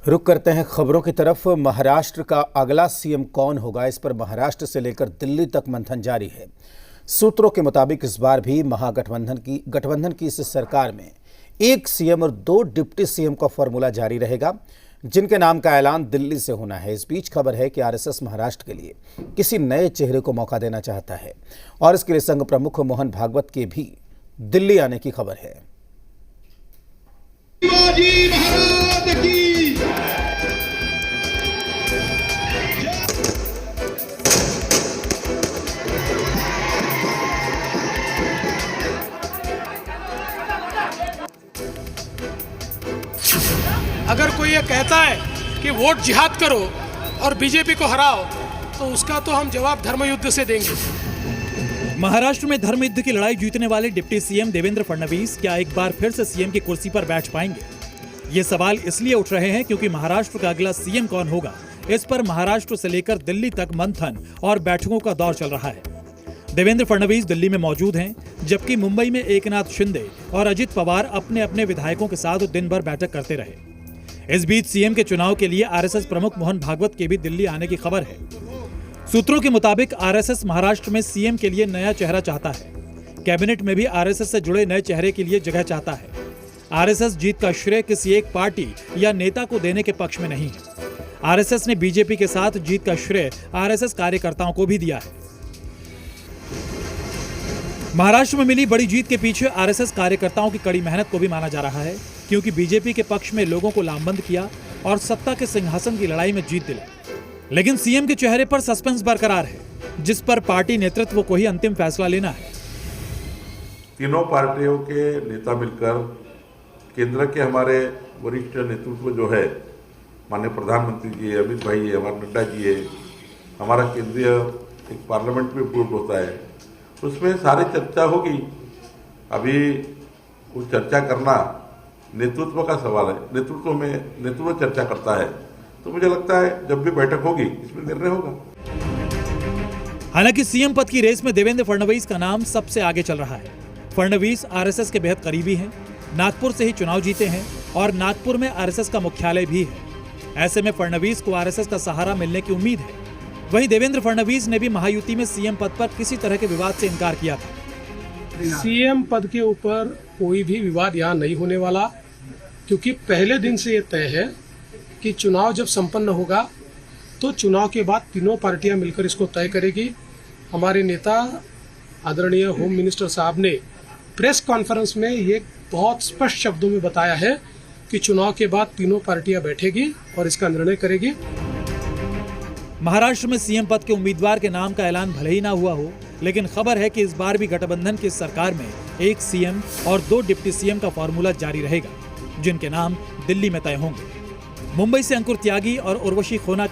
रुक करते हैं खबरों की तरफ। महाराष्ट्र का अगला सीएम कौन होगा, इस पर महाराष्ट्र से लेकर दिल्ली तक मंथन जारी है। सूत्रों के मुताबिक इस बार भी गठबंधन की इस सरकार में एक सीएम और 2 डिप्टी सीएम का फॉर्मूला जारी रहेगा, जिनके नाम का ऐलान दिल्ली से होना है। इस बीच खबर है कि आरएसएस महाराष्ट्र के लिए किसी नए चेहरे को मौका देना चाहता है और इसके लिए संघ प्रमुख मोहन भागवत के भी दिल्ली आने की खबर है। अगर कोई ये कहता है कि वोट जिहाद करो और बीजेपी को हराओ, तो उसका तो हम जवाब धर्मयुद्ध से देंगे। महाराष्ट्र में धर्म युद्ध की लड़ाई जीतने वाले डिप्टी सीएम देवेंद्र फडणवीस क्या एक बार फिर से सीएम की कुर्सी पर बैठ पाएंगे? ये सवाल इसलिए उठ रहे हैं क्योंकि महाराष्ट्र का अगला सीएम कौन होगा, इस पर महाराष्ट्र से लेकर दिल्ली तक मंथन और बैठकों का दौर चल रहा है। देवेंद्र फडणवीस दिल्ली में मौजूद हैं, जबकि मुंबई में एकनाथ शिंदे और अजित पवार अपने अपने विधायकों के साथ दिन भर बैठक करते रहे। इस बीच सीएम के चुनाव के लिए आरएसएस प्रमुख मोहन भागवत के भी दिल्ली आने की खबर है। सूत्रों के मुताबिक आरएसएस महाराष्ट्र में सीएम के लिए नया चेहरा चाहता है। कैबिनेट में भी आरएसएस से जुड़े नए चेहरे के लिए जगह चाहता है। आरएसएस जीत का श्रेय किसी एक पार्टी या नेता को देने के पक्ष में नहीं है। आरएसएस ने बीजेपी के साथ जीत का श्रेय आरएसएस कार्यकर्ताओं को भी दिया है। महाराष्ट्र में मिली बड़ी जीत के पीछे आरएसएस कार्यकर्ताओं की कड़ी मेहनत को भी माना जा रहा है, क्योंकि बीजेपी के पक्ष में लोगों को लामबंद किया और सत्ता के सिंहासन की लड़ाई में जीत दिलाई। लेकिन सीएम के चेहरे पर सस्पेंस बरकरार है, जिस पर पार्टी नेतृत्व को ही अंतिम फैसला लेना है। तीनों पार्टियों के नेता मिलकर केंद्र के हमारे वरिष्ठ नेतृत्व जो है, माननीय प्रधानमंत्री जी, अमित भाई है, हमारे नड्डा जी है, हमारा केंद्रीय एक पार्लियामेंट में बोर्ड होता है, उसमें सारी चर्चा होगी। अभी वो चर्चा करना नेतृत्व का सवाल है। नेतृत्व चर्चा करता है, तो मुझे लगता है जब भी बैठक होगी इसमें निर्णय होगा। हालांकि सीएम पद की रेस में देवेंद्र फडणवीस का नाम सबसे आगे चल रहा है। फडणवीस आरएसएस के बेहद करीबी हैं, नागपुर से ही चुनाव जीते हैं और नागपुर में आरएसएस का मुख्यालय भी है। ऐसे में फडणवीस को आरएसएस का सहारा मिलने की उम्मीद है। वहीं देवेंद्र फडणवीस ने भी महायुति में सीएम पद पर किसी तरह के विवाद से इनकार किया था। सीएम पद के ऊपर कोई भी विवाद यहाँ नहीं होने वाला, क्योंकि पहले दिन से ये तय है कि चुनाव जब संपन्न होगा तो चुनाव के बाद तीनों पार्टियां मिलकर इसको तय करेगी। हमारे नेता आदरणीय होम मिनिस्टर साहब ने प्रेस कॉन्फ्रेंस में ये बहुत स्पष्ट शब्दों में बताया है कि चुनाव के बाद तीनों पार्टियां बैठेगी और इसका निर्णय करेगी। महाराष्ट्र में सीएम पद के उम्मीदवार के नाम का ऐलान भले ही ना हुआ हो, लेकिन खबर है कि इस बार भी गठबंधन की सरकार में एक सीएम और 2 डिप्टी सीएम का फॉर्मूला जारी रहेगा, जिनके नाम दिल्ली में तय होंगे। मुंबई से अंकुर त्यागी और उर्वशी खोना